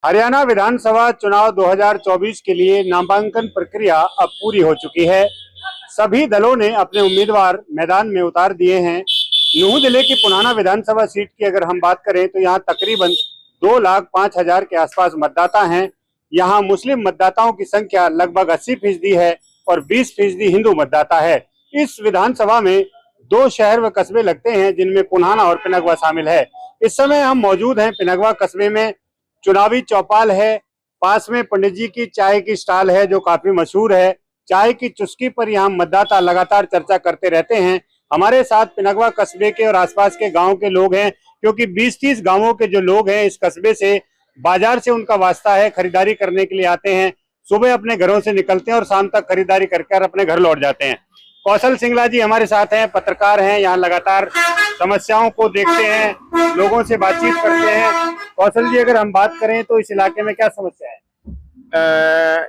हरियाणा विधानसभा चुनाव 2024 के लिए नामांकन प्रक्रिया अब पूरी हो चुकी है। सभी दलों ने अपने उम्मीदवार मैदान में उतार दिए हैं। नूंह जिले की पुनाना विधानसभा सीट की अगर हम बात करें तो यहाँ तकरीबन 2,05,000 के आसपास मतदाता हैं। यहाँ मुस्लिम मतदाताओं की संख्या लगभग 80% है और 20% हिंदू मतदाता है। इस विधानसभा में 2 शहर व कस्बे लगते हैं जिनमें पुनाना और पिनगवा शामिल है। इस समय हम मौजूद हैं पिनगवा कस्बे में। चुनावी चौपाल है, पास में पंडित जी की चाय की स्टॉल है जो काफी मशहूर है। चाय की चुस्की पर यहाँ मतदाता लगातार चर्चा करते रहते हैं। हमारे साथ पिनगवा कस्बे के और आसपास के गांव के लोग हैं, क्योंकि 20-30 गांवों के जो लोग हैं इस कस्बे से, बाजार से उनका वास्ता है, खरीदारी करने के लिए आते हैं। सुबह अपने घरों से निकलते हैं और शाम तक खरीदारी करके अपने घर लौट जाते हैं। कौशल सिंगला जी हमारे साथ हैं, पत्रकार हैं, यहाँ लगातार समस्याओं को देखते हैं, लोगों से बातचीत करते हैं। कौशल जी, अगर हम बात करें तो इस इलाके में क्या समस्या है?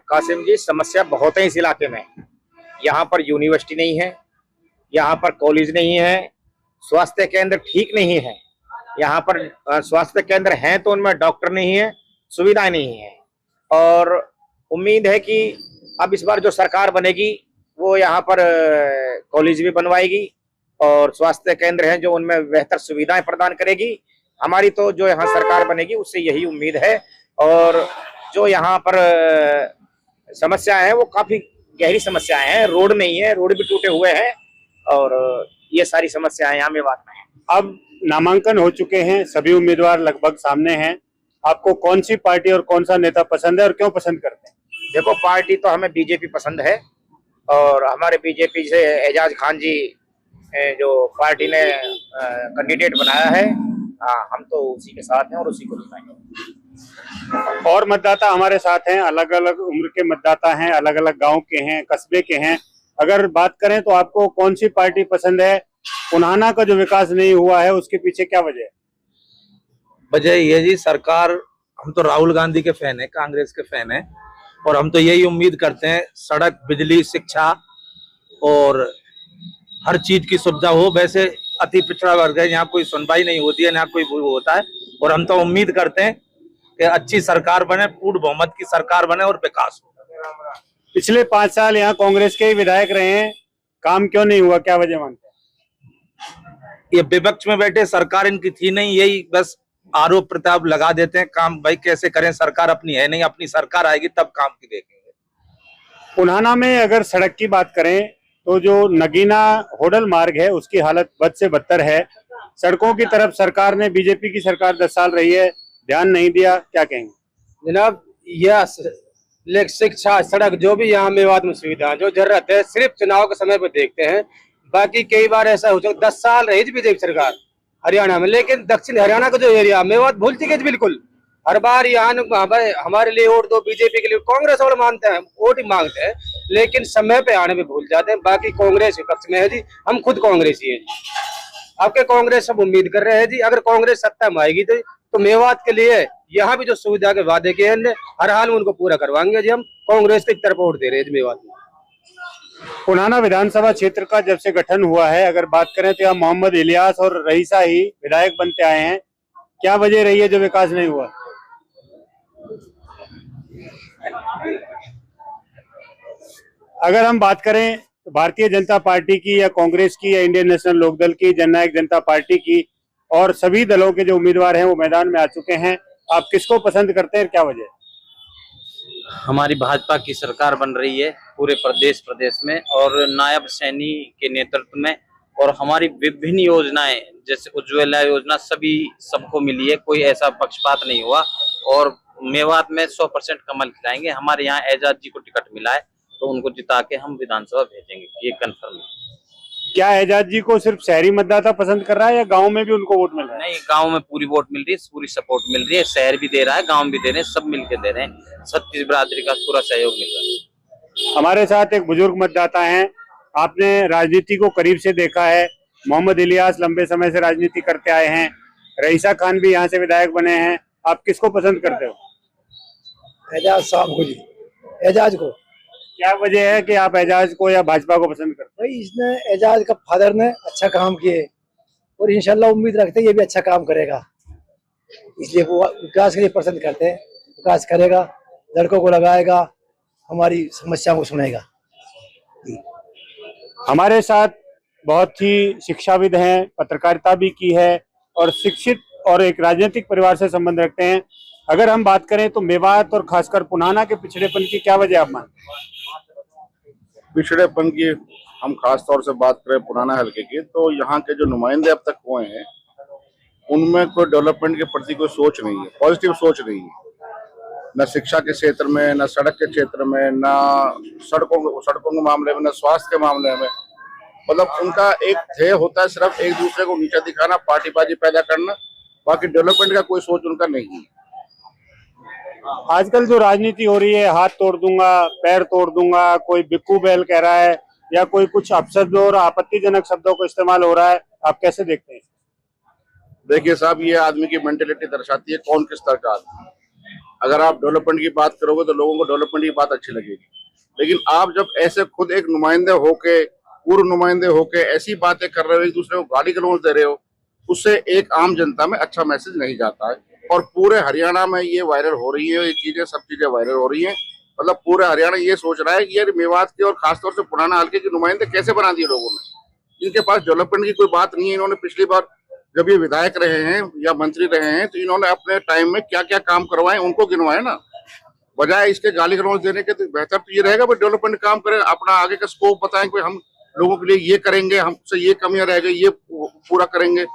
कासिम जी, समस्या बहुत है इस इलाके में। यहाँ पर यूनिवर्सिटी नहीं है, यहाँ पर कॉलेज नहीं है, स्वास्थ्य केंद्र ठीक नहीं है। यहाँ पर स्वास्थ्य केंद्र हैं तो उनमें डॉक्टर नहीं है, सुविधाएं नहीं है। और उम्मीद है कि अब इस बार जो सरकार बनेगी वो यहाँ पर कॉलेज भी बनवाएगी और स्वास्थ्य केंद्र हैं जो उनमें बेहतर सुविधाएं प्रदान करेगी। हमारी तो जो यहाँ सरकार बनेगी उससे यही उम्मीद है। और जो यहाँ पर समस्याएं हैं वो काफी गहरी समस्याएं हैं। रोड नहीं है, रोड भी टूटे हुए हैं और ये सारी समस्याएं यहाँ मेवात में हैं। अब नामांकन हो चुके हैं, सभी उम्मीदवार लगभग सामने हैं। आपको कौन सी पार्टी और कौन सा नेता पसंद है और क्यों पसंद करते हैं? देखो, पार्टी तो हमें बीजेपी पसंद है और हमारे बीजेपी से एजाज खान जी जो पार्टी ने कैंडिडेट बनाया है, हम तो उसी के साथ हैं और उसी को जिताएंगे। और मतदाता हमारे साथ हैं, अलग अलग उम्र के मतदाता हैं, अलग अलग गांव के हैं, कस्बे के हैं। अगर बात करें तो आपको कौन सी पार्टी पसंद है? पुनाना का जो विकास नहीं हुआ है उसके पीछे क्या वजह है? वजह ये जी, सरकार, हम तो राहुल गांधी के फैन है, कांग्रेस के फैन है और हम तो यही उम्मीद करते हैं सड़क, बिजली, शिक्षा और हर चीज की सुविधा हो। वैसे अति पिछड़ा वर्ग है, यहाँ कोई सुनवाई नहीं होती है, ना कोई वो होता है। और हम तो उम्मीद करते हैं कि अच्छी सरकार बने, पूर्ण बहुमत की सरकार बने और विकास हो। पिछले 5 साल यहाँ कांग्रेस के ही विधायक रहे हैं, काम क्यों नहीं हुआ, क्या वजह मानते हैं? ये विपक्ष में बैठे, सरकार इनकी थी नहीं, यही बस आरोप प्रत्यारोप लगा देते हैं। काम भाई कैसे करें, सरकार अपनी है नहीं, अपनी सरकार आएगी तब काम की देखेंगे। पुनाना में अगर सड़क की बात करें तो जो नगीना होडल मार्ग है उसकी हालत बद से बदतर है। सड़कों की तरफ सरकार ने, बीजेपी की सरकार 10 साल रही है, ध्यान नहीं दिया, क्या कहेंगे? जनाब, यह शिक्षा, सड़क, जो भी यहाँ मेवात में सुविधा जो जरूरत है सिर्फ चुनाव के समय पर देखते हैं। बाकी कई बार ऐसा हो चुका, 10 साल रही थी बीजेपी सरकार हरियाणा में, लेकिन दक्षिण हरियाणा का जो एरिया मेवात भूल चुके थे बिल्कुल। हर बार यहाँ हमारे लिए वोट दो, बीजेपी के लिए कांग्रेस और मानते हैं, वोट ही मांगते हैं, लेकिन समय पे आने में भूल जाते हैं। बाकी कांग्रेस विपक्ष में है जी, हम खुद कांग्रेसी है जी। आपके कांग्रेस सब उम्मीद कर रहे हैं जी, अगर कांग्रेस सत्ता में आएगी तो मेवात के लिए यहाँ भी जो सुविधा के वादे किए हैं हर हाल में उनको पूरा करवाएंगे जी। हम कांग्रेस की तरफ वोट दे रहे हैं मेवात में। पुनाना विधानसभा क्षेत्र का जब से गठन हुआ है, अगर बात करें तो यहाँ मोहम्मद इलियास और रईसा ही विधायक बनते आए हैं। क्या वजह रही है जो विकास नहीं हुआ? अगर हम बात करें तो भारतीय जनता पार्टी की या कांग्रेस की या इंडियन नेशनल लोकदल की, जननायक जनता पार्टी की, और सभी दलों के जो उम्मीदवार हैं वो मैदान में आ चुके हैं। आप किसको पसंद करते हैं, क्या वजह है? हमारी भाजपा की सरकार बन रही है पूरे प्रदेश में और नायब सैनी के नेतृत्व में, और हमारी विभिन्न योजनाएं जैसे उज्ज्वला योजना सभी सबको मिली है, कोई ऐसा पक्षपात नहीं हुआ। और मेवात में 100% कमल खिलाएंगे। हमारे यहाँ एजाज जी को टिकट मिला है तो उनको जिता के हम विधानसभा भेजेंगे, ये कंफर्म है। क्या एजाज जी को सिर्फ शहरी मतदाता पसंद कर रहा है या गांव में भी उनको वोट मिल रहा है? नहीं, गांव में पूरी वोट मिल रही है, पूरी सपोर्ट मिल रही है। शहर भी दे रहा है, गांव भी दे रहे हैं, सब मिलके दे रहे हैं। 36 बिरादरी का पूरा सहयोग मिल रहा है। हमारे साथ एक बुजुर्ग मतदाता हैं, आपने राजनीति को करीब से देखा है। मोहम्मद इलियास लंबे समय से राजनीति करते आए हैं, रईसा खान भी यहाँ से विधायक बने हैं। आप किसको पसंद करते हो? एजाज साहब को जी, एजाज को। क्या वजह है कि आप एजाज को या भाजपा को पसंद करते भाई, इसने एजाज का फादर ने अच्छा काम किए और इंशाल्लाह उम्मीद रखते हैं ये भी अच्छा काम करेगा, इसलिए वो विकास के लिए पसंद करते हैं। विकास करेगा, लड़कों को लगाएगा, हमारी समस्याओं को सुनेगा। हमारे साथ बहुत ही शिक्षाविद हैं, पत्रकारिता भी की है और शिक्षित और एक राजनीतिक परिवार से संबंध रखते हैं। अगर हम बात करें तो मेवात और खासकर पुनाना के पिछड़ेपन की क्या वजह आप मानते हैं? पिछड़ेपन की हम खास तौर से बात करें पुराना हल्के की, तो यहाँ के जो नुमाइंदे अब तक हुए हैं उनमें कोई डेवलपमेंट के प्रति कोई सोच नहीं है, पॉजिटिव सोच नहीं है। न शिक्षा के क्षेत्र में, न सड़क के क्षेत्र में, न सड़कों के मामले में, न स्वास्थ्य के मामले में। मतलब उनका एक ध्येय होता है सिर्फ एक दूसरे को नीचा दिखाना, पार्टीबाजी पैदा करना, बाकी डेवलपमेंट का कोई सोच उनका नहीं है। आजकल जो राजनीति हो रही है, हाथ तोड़ दूंगा, पैर तोड़ दूंगा, कोई बिक्कू बैल कह रहा है या कोई कुछ अपशब्दों और आपत्तिजनक शब्दों को इस्तेमाल हो रहा है, आप कैसे देखते हैं? देखिए साहब, ये आदमी की मेंटेलिटी दर्शाती है कौन किस तरह का आदमी है। अगर आप डेवलपमेंट की बात करोगे तो लोगों को डेवलपमेंट की बात अच्छी लगेगी, लेकिन आप जब ऐसे खुद एक नुमाइंदे होके, पूर्व नुमाइंदे होके ऐसी बातें कर रहे हो, एक दूसरे को गाली गलौज दे रहे हो, उससे एक आम जनता में अच्छा मैसेज नहीं जाता है। और पूरे हरियाणा में ये वायरल हो रही है, ये चीजें, सब चीजें वायरल हो रही हैं। मतलब पूरे हरियाणा ये सोच रहा है कि यार मेवात की और खासतौर से पुराना हल्के के नुमाइंदे कैसे बना दिए लोगों ने। इनके पास डेवलपमेंट की कोई बात नहीं है। इन्होंने पिछली बार जब ये विधायक रहे हैं या मंत्री रहे हैं तो इन्होंने अपने टाइम में क्या क्या काम करवाए उनको गिनवाए ना, बजाय इसके गाली गलौज देने के। तो बेहतर तो ये रहेगा भाई डेवलपमेंट काम करें, अपना आगे का स्कोप बताएं कि हम लोगों के लिए ये करेंगे, हमसे ये कमियां रह गई ये पूरा करेंगे।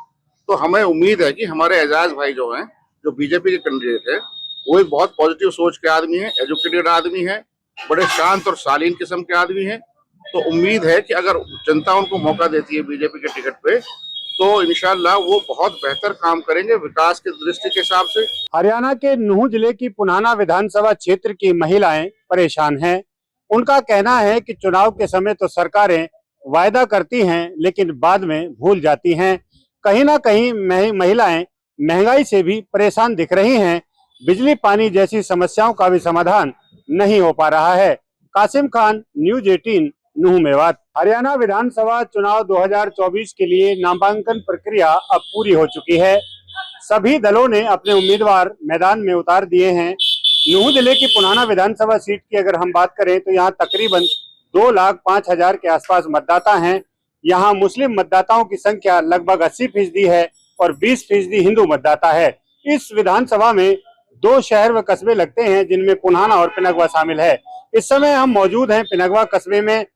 तो हमें उम्मीद है कि हमारे एजाज भाई जो हैं, जो बीजेपी के कैंडिडेट है, वो एक बहुत पॉजिटिव सोच के आदमी है, एजुकेटेड आदमी है, बड़े शांत और शालीन किस्म के आदमी है। तो उम्मीद है कि अगर जनता उनको मौका देती है बीजेपी के टिकट पे तो इंशाल्लाह वो बहुत बेहतर काम करेंगे विकास की दृष्टि के हिसाब से। हरियाणा के नूंह जिले की पुनाना विधानसभा क्षेत्र की महिलाएं परेशान हैं। उनका कहना है कि चुनाव के समय तो सरकारें वायदा करती हैं लेकिन बाद में भूल जाती हैं। कहीं ना कहीं महिलाएं महंगाई से भी परेशान दिख रही हैं। बिजली पानी जैसी समस्याओं का भी समाधान नहीं हो पा रहा है। कासिम खान, न्यूज़ 18, नूंह मेवात। हरियाणा विधानसभा चुनाव 2024 के लिए नामांकन प्रक्रिया अब पूरी हो चुकी है। सभी दलों ने अपने उम्मीदवार मैदान में उतार दिए हैं। नूंह जिले की पुनाना विधानसभा सीट की अगर हम बात करें तो यहाँ तकरीबन 2,05,000 के आसपास मतदाता हैं। यहाँ मुस्लिम मतदाताओं की संख्या लगभग 80% है और 20% हिंदू मतदाता है। इस विधानसभा में 2 शहर व कस्बे लगते हैं जिनमें पुनाना और पिनगवा शामिल है। इस समय हम मौजूद हैं पिनगवा कस्बे में।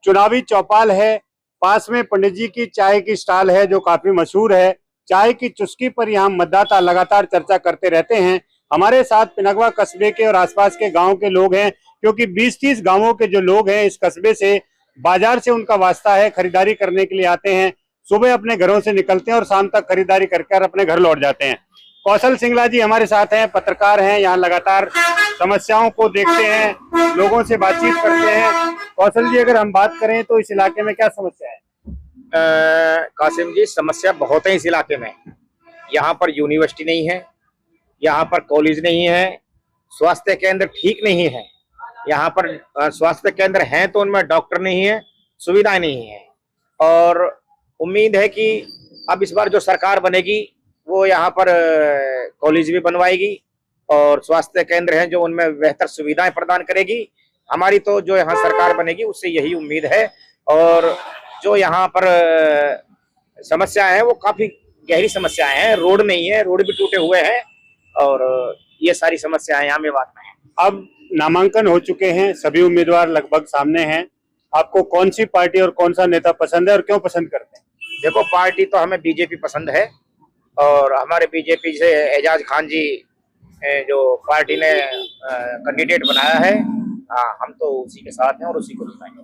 चुनावी चौपाल है, पास में पंडित जी की चाय की स्टॉल है जो काफी मशहूर है। चाय की चुस्की पर यहाँ मतदाता लगातार चर्चा करते रहते हैं। हमारे साथ पिनगवा कस्बे के और आसपास के गांव के लोग हैं, क्योंकि 20-30 गांवों के जो लोग हैं इस कस्बे से, बाजार से उनका वास्ता है, खरीदारी करने के लिए आते हैं। सुबह अपने घरों से निकलते हैं और शाम तक खरीदारी करके अपने घर लौट जाते हैं। कौशल सिंगला जी हमारे साथ हैं, पत्रकार हैं, यहाँ लगातार समस्याओं को देखते हैं, लोगों से बातचीत करते हैं। कौशल जी, अगर हम बात करें तो इस इलाके में क्या समस्या है? कासिम जी, समस्या बहुत है इस इलाके में। यहाँ पर यूनिवर्सिटी नहीं है, यहाँ पर कॉलेज नहीं है, स्वास्थ्य केंद्र ठीक नहीं है। यहाँ पर स्वास्थ्य केंद्र हैं तो उनमें डॉक्टर नहीं है, सुविधाएं नहीं है। और उम्मीद है कि अब इस बार जो सरकार बनेगी वो यहाँ पर कॉलेज भी बनवाएगी और स्वास्थ्य केंद्र हैं जो उनमें बेहतर सुविधाएं प्रदान करेगी। हमारी तो जो यहाँ सरकार बनेगी उससे यही उम्मीद है। और जो यहाँ पर समस्याएं हैं वो काफी गहरी समस्याएं हैं। रोड नहीं है, रोड भी टूटे हुए हैं और ये सारी समस्याएं यहाँ मेवात में हैं। अब नामांकन हो चुके हैं, सभी उम्मीदवार लगभग सामने हैं। आपको कौन सी पार्टी और कौन सा नेता पसंद है और क्यों पसंद करते हैं? देखो, पार्टी तो हमें बीजेपी पसंद है और हमारे बीजेपी से एजाज खान जी जो पार्टी ने कैंडिडेट बनाया है, हम तो उसी के साथ हैं और उसी को जिताएंगे।